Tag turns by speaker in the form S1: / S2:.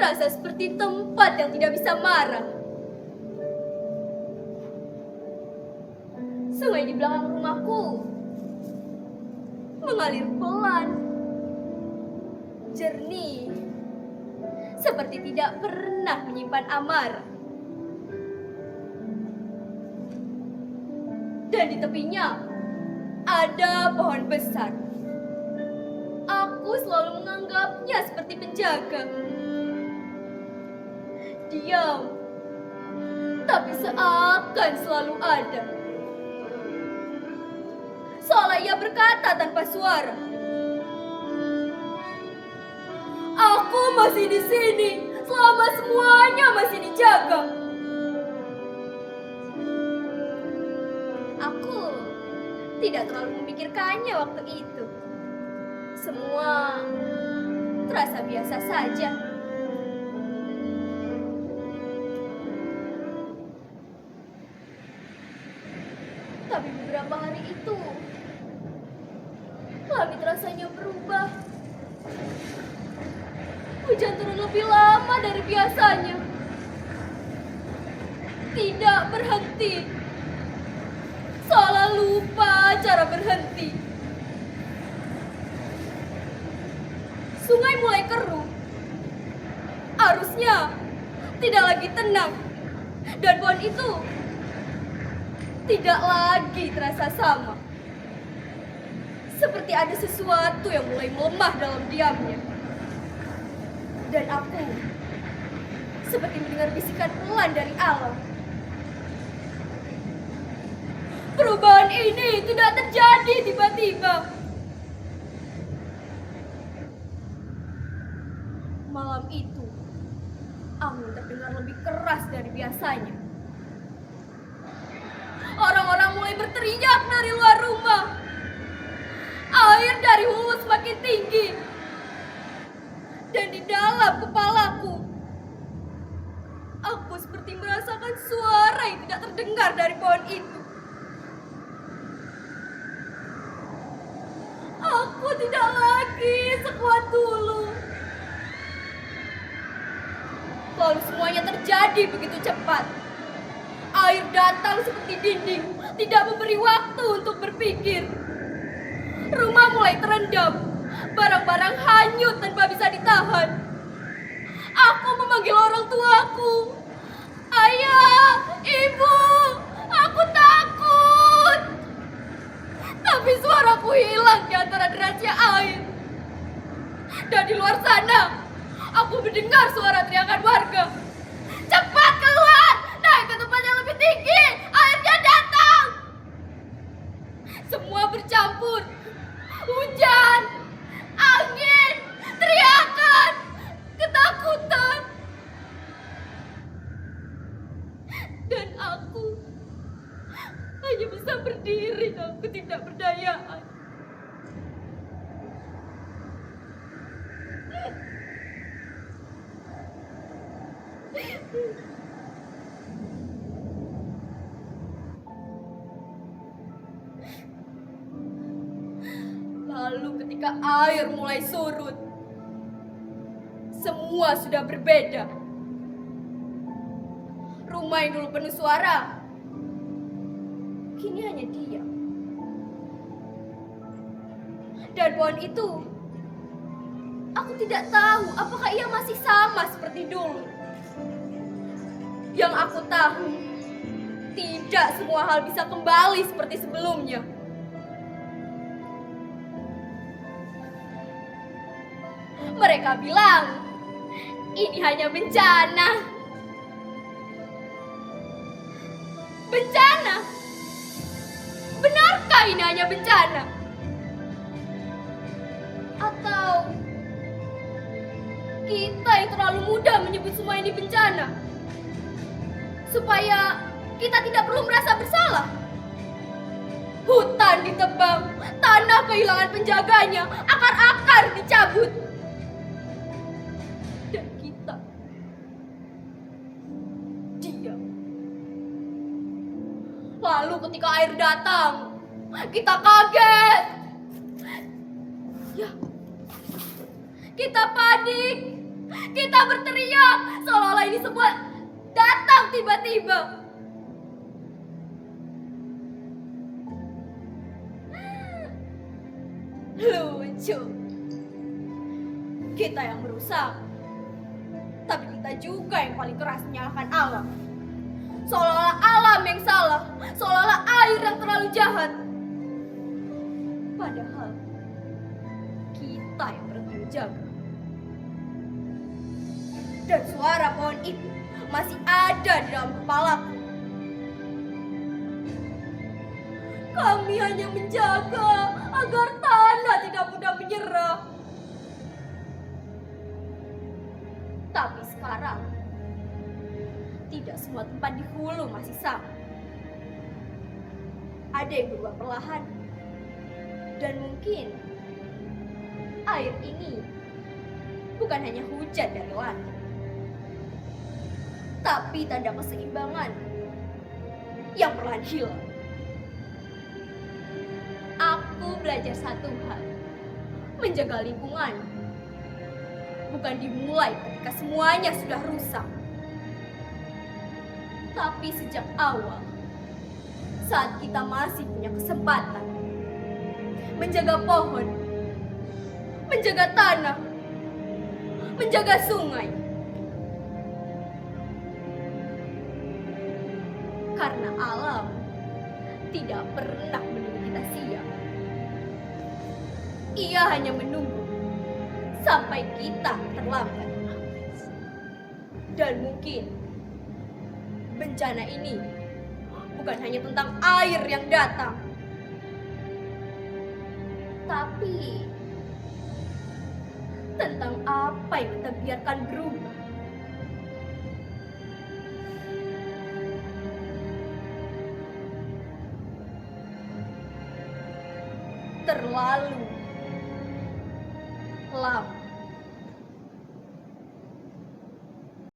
S1: terasa seperti tempat yang tidak bisa marah. Sungai di belakang rumahku mengalir pelan, jernih, seperti tidak pernah menyimpan amarah. Dan di tepinya ada pohon besar. Aku selalu menganggapnya seperti penjaga. Diam, tapi seakan selalu ada. Seolah ia berkata tanpa suara, "Aku masih di sini selama semuanya masih dijaga." Aku tidak terlalu memikirkannya waktu itu. Semua terasa biasa saja. Tapi beberapa hari itu, langit rasanya berubah. Hujan turun lebih lama dari biasanya. Tidak berhenti. Seolah lupa cara berhenti. Sungai mulai keruh. Arusnya tidak lagi tenang. Dan pohon itu tidak lagi terasa sama. Seperti ada sesuatu yang mulai melemah dalam diamnya. Dan aku seperti mendengar bisikan pelan dari alam. Perubahan ini tidak terjadi tiba-tiba. Malam itu, angin terdengar lebih keras dari biasanya. Orang-orang mulai berteriak dari luar rumah. Air dari hulu semakin tinggi. Dan di dalam kepalaku, aku seperti merasakan suara yang tidak terdengar dari pohon itu. Aku tidak lagi sekuat dulu. Lalu semuanya terjadi begitu cepat. Air datang seperti dinding, tidak memberi waktu untuk berpikir. Rumah mulai terendam, barang-barang hanyut tanpa bisa ditahan. Aku memanggil orang tuaku. "Ayah, ibu, aku takut." Tapi suaraku hilang di antara derasnya air. Dan di luar sana, aku mendengar suara teriakan warga. "Cepat keluar, naik ke tempat yang lebih tinggi, airnya datang." Semua bercampur. Hujan, angin, teriakan, ketakutan. Dan aku hanya bisa berdiri dalam ketidakberdayaan. Lalu ketika air mulai surut, semua sudah berbeda. Rumah yang dulu penuh suara, kini hanya diam. Dan pohon itu, aku tidak tahu apakah ia masih sama seperti dulu. Yang aku tahu, tidak semua hal bisa kembali seperti sebelumnya. Mereka bilang, ini hanya bencana. Bencana? Benarkah ini hanya bencana? Atau kita yang terlalu mudah menyebut semua ini bencana? Supaya kita tidak perlu merasa bersalah. Hutan ditebang, tanah kehilangan penjaganya, akar-akar dicabut. Dan kita diam. Lalu ketika air datang, kita kaget. Ya, kita panik. Kita berteriak seolah-olah ini semua datang tiba-tiba. Lucu. Kita yang merusak, tapi kita juga yang paling keras menyalahkan alam. Seolah-olah alam yang salah, seolah-olah air yang terlalu jahat. Padahal kita yang bertanggung jawab. Dan suara pohon itu masih ada di dalam kepalaku. Kami hanya menjaga agar tanah tidak mudah menyerah. Tapi sekarang, tidak semua tempat di hulu masih sama. Ada yang berubah perlahan. Dan mungkin air ini bukan hanya hujan dari langit, tapi tanda keseimbangan yang perlahan hilang. Aku belajar satu hal, menjaga lingkungan bukan dimulai ketika semuanya sudah rusak, tapi sejak awal, saat kita masih punya kesempatan menjaga pohon, menjaga tanah, menjaga sungai. Karena alam tidak pernah menunggu kita siap. Ia hanya menunggu sampai kita terlambat. Dan mungkin bencana ini bukan hanya tentang air yang datang, tapi tentang apa yang kita biarkan berubah. Terlalu lama.